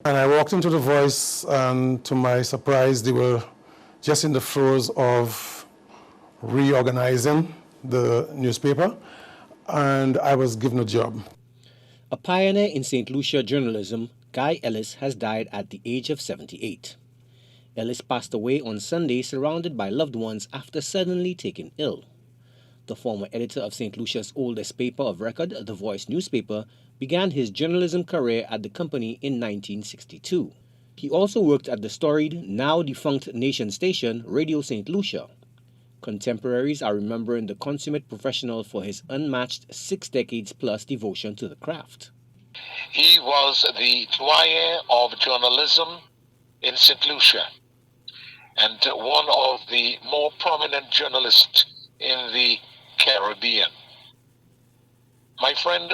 And I walked into The Voice, and to my surprise, they were just in the throes of reorganizing the newspaper, and I was given a job. A pioneer in St. Lucia journalism, Guy Ellis has died at the age of 78. Ellis passed away on Sunday surrounded by loved ones after suddenly taking ill. The former editor of St. Lucia's oldest paper of record, The Voice newspaper, began his journalism career at the company in 1962. He also worked at the storied, now defunct nation station, Radio St. Lucia. Contemporaries are remembering the consummate professional for his unmatched 6 decades plus devotion to the craft. He was the doyen of journalism in St. Lucia and one of the more prominent journalists in the Caribbean. My friend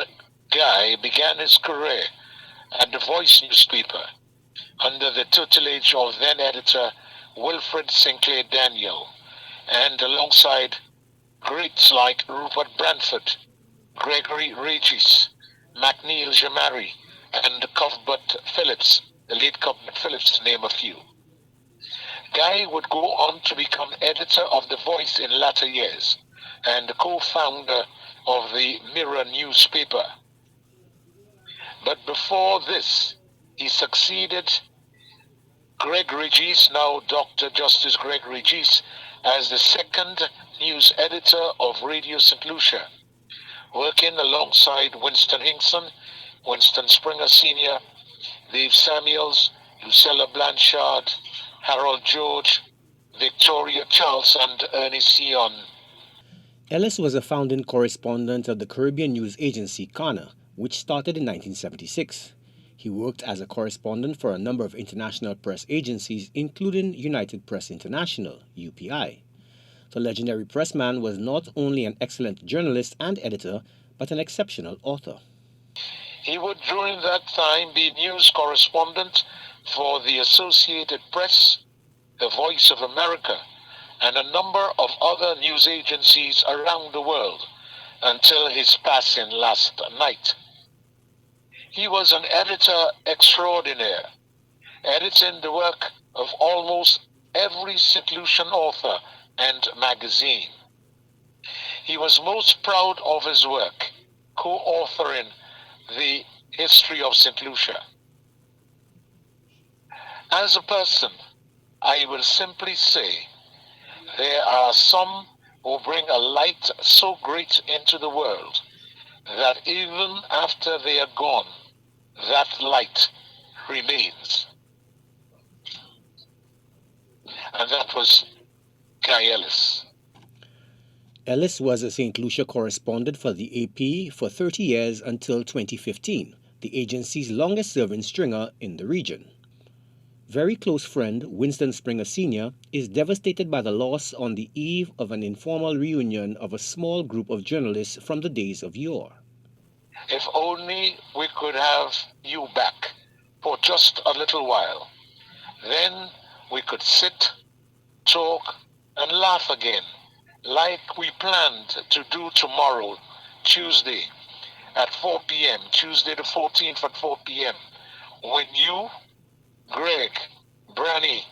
Guy began his career at the Voice newspaper under the tutelage of then editor Wilfred Sinclair Daniel, and alongside greats like Rupert Branford, Gregory Regis, McNeil Jamari, and Cuthbert Phillips, the late Cuthbert Phillips, to name a few. Guy would go on to become editor of The Voice in latter years and co-founder of the Mirror newspaper. But before this, he succeeded Greg Regis, now Dr. Justice Greg Regis, as the second news editor of Radio St. Lucia, working alongside Winston Hinkson, Winston Springer Sr., Dave Samuels, Lucella Blanchard, Harold George, Victoria Charles, and Ernest Sion. Ellis was a founding correspondent of the Caribbean news agency Kana, which started in 1976. He worked as a correspondent for a number of international press agencies, including United Press International, UPI. The legendary pressman was not only an excellent journalist and editor, but an exceptional author. He would during that time be news correspondent for the Associated Press, The Voice of America, and a number of other news agencies around the world until his passing last night. He was an editor extraordinaire, editing the work of almost every St. Lucian author and magazine. He was most proud of his work, co-authoring the history of St. Lucia. As a person, I will simply say there are some who bring a light so great into the world that even after they are gone, that light remains. And that was Guy Ellis. Ellis was a St. Lucia correspondent for the AP for 30 years until 2015, the agency's longest-serving stringer in the region. Very close friend Winston Springer Sr. is devastated by the loss on the eve of an informal reunion of a small group of journalists from the days of yore. If only we could have you back for just a little while. Then we could sit, talk, and laugh again, like we planned to do tomorrow, Tuesday, at 4 p.m., Tuesday the 14th at 4 p.m., when you, Greg, Branny,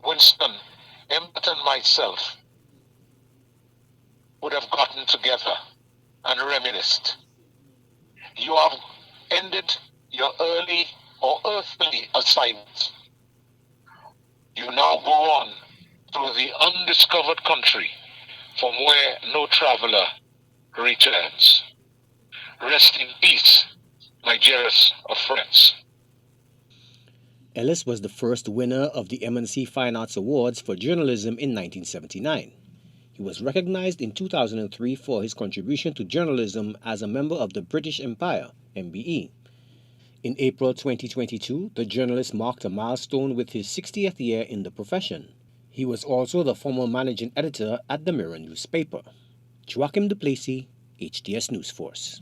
Winston, Emmett, and myself would have gotten together and reminisced. You have ended your early or earthly assignment. You now go on to the undiscovered country from where no traveler returns. Rest in peace, my dearest of friends. Ellis was the first winner of the M&C Fine Arts Awards for journalism in 1979. He was recognized in 2003 for his contribution to journalism as a member of the British Empire, MBE. In April 2022, the journalist marked a milestone with his 60th year in the profession. He was also the former managing editor at the Mirror newspaper. Joachim Duplessis, HDS News Force.